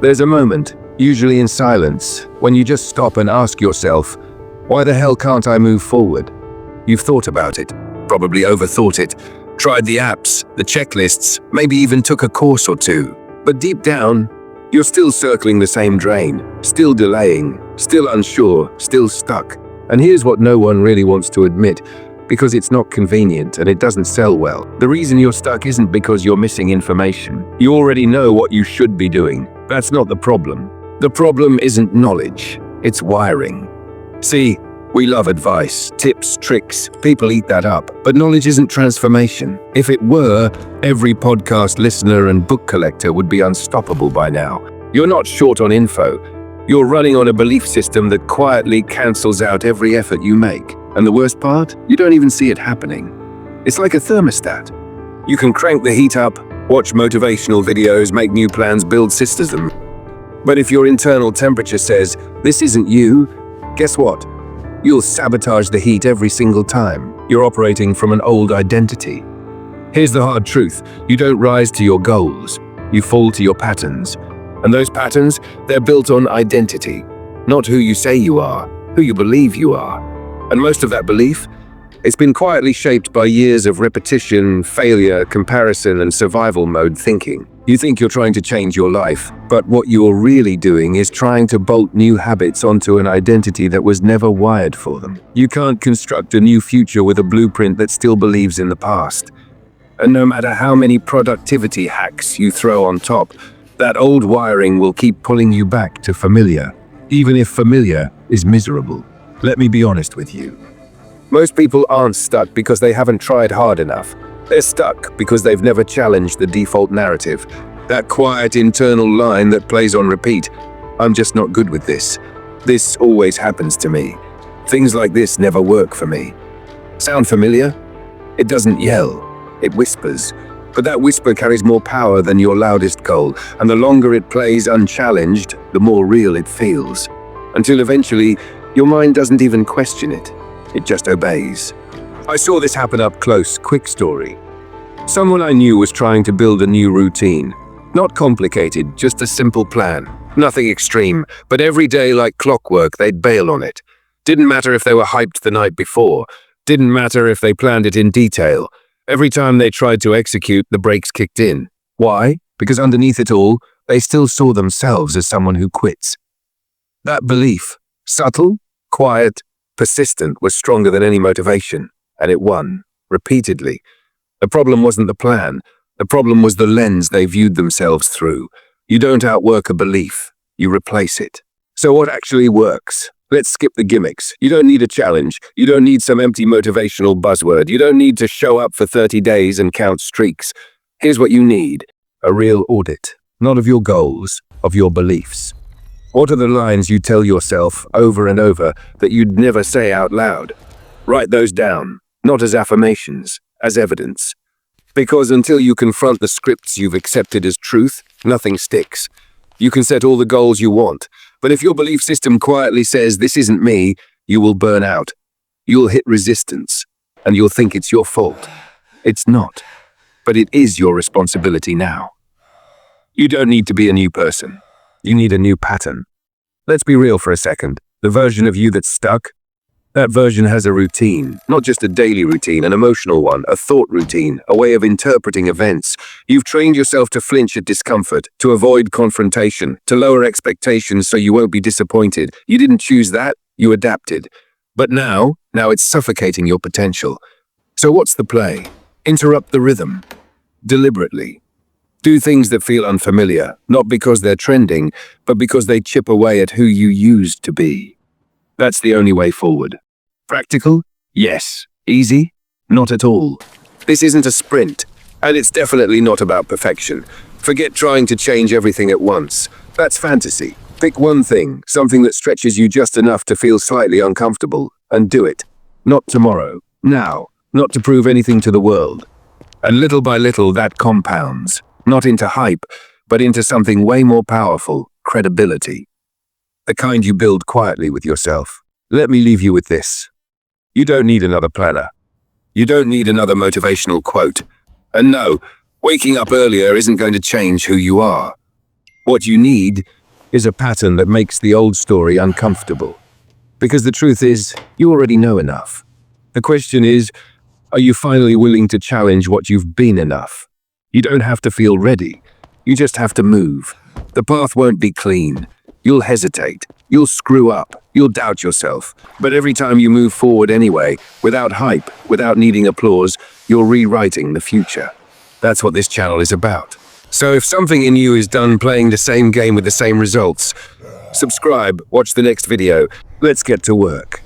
There's a moment, usually in silence, when you just stop and ask yourself, why the hell can't I move forward? You've thought about it, probably overthought it, tried the apps, the checklists, maybe even took a course or two. But deep down, you're still circling the same drain, still delaying, still unsure, still stuck. And here's what no one really wants to admit, because it's not convenient and it doesn't sell well. The reason you're stuck isn't because you're missing information. You already know what you should be doing. That's not the problem. The problem isn't knowledge, it's wiring. See, we love advice, tips, tricks, people eat that up, but knowledge isn't transformation. If it were, every podcast listener and book collector would be unstoppable by now. You're not short on info. You're running on a belief system that quietly cancels out every effort you make. And the worst part? You don't even see it happening. It's like a thermostat. You can crank the heat up, watch motivational videos, make new plans, build systems. But if your internal temperature says, this isn't you, guess what? You'll sabotage the heat every single time. You're operating from an old identity. Here's the hard truth. You don't rise to your goals. You fall to your patterns. And those patterns, they're built on identity. Not who you say you are, who you believe you are. And most of that belief, it's been quietly shaped by years of repetition, failure, comparison, and survival mode thinking. You think you're trying to change your life, but what you're really doing is trying to bolt new habits onto an identity that was never wired for them. You can't construct a new future with a blueprint that still believes in the past. And no matter how many productivity hacks you throw on top, that old wiring will keep pulling you back to familiar, even if familiar is miserable. Let me be honest with you. Most people aren't stuck because they haven't tried hard enough. They're stuck because they've never challenged the default narrative. That quiet internal line that plays on repeat. I'm just not good with this. This always happens to me. Things like this never work for me. Sound familiar? It doesn't yell, it whispers. But that whisper carries more power than your loudest goal, and the longer it plays unchallenged, the more real it feels. Until eventually, your mind doesn't even question it. It just obeys. I saw this happen up close. Quick story. Someone I knew was trying to build a new routine. Not complicated, just a simple plan. Nothing extreme, but every day like clockwork they'd bail on it. Didn't matter if they were hyped the night before. Didn't matter if they planned it in detail. Every time they tried to execute, the brakes kicked in. Why? Because underneath it all, they still saw themselves as someone who quits. That belief, subtle, quiet, persistent, was stronger than any motivation, and it won, repeatedly. The problem wasn't the plan. The problem was the lens they viewed themselves through. You don't outwork a belief, you replace it. So what actually works? Let's skip the gimmicks. You don't need a challenge. You don't need some empty motivational buzzword. You don't need to show up for 30 days and count streaks. Here's what you need: a real audit, not of your goals, of your beliefs. What are the lines you tell yourself over and over that you'd never say out loud? Write those down, not as affirmations, as evidence. Because until you confront the scripts you've accepted as truth, nothing sticks. You can set all the goals you want, but if your belief system quietly says, this isn't me, you will burn out. You'll hit resistance, and you'll think it's your fault. It's not, but it is your responsibility now. You don't need to be a new person. You need a new pattern. Let's be real for a second. The version of you that's stuck, that version has a routine, not just a daily routine, an emotional one, a thought routine, a way of interpreting events. You've trained yourself to flinch at discomfort, to avoid confrontation, to lower expectations so you won't be disappointed. You didn't choose that, you adapted. But now it's suffocating your potential. So what's the play? Interrupt the rhythm. Deliberately. Do things that feel unfamiliar, not because they're trending, but because they chip away at who you used to be. That's the only way forward. Practical? Yes. Easy? Not at all. This isn't a sprint, and it's definitely not about perfection. Forget trying to change everything at once. That's fantasy. Pick one thing, something that stretches you just enough to feel slightly uncomfortable, and do it. Not tomorrow. Now. Not to prove anything to the world. And little by little, that compounds. Not into hype, but into something way more powerful: credibility. The kind you build quietly with yourself. Let me leave you with this. You don't need another planner. You don't need another motivational quote. And no, waking up earlier isn't going to change who you are. What you need is a pattern that makes the old story uncomfortable. Because the truth is, you already know enough. The question is, are you finally willing to challenge what you've been enough? You don't have to feel ready. You just have to move. The path won't be clean. You'll hesitate. You'll screw up. You'll doubt yourself. But every time you move forward anyway, without hype, without needing applause, you're rewriting the future. That's what this channel is about. So if something in you is done playing the same game with the same results, subscribe, watch the next video. Let's get to work.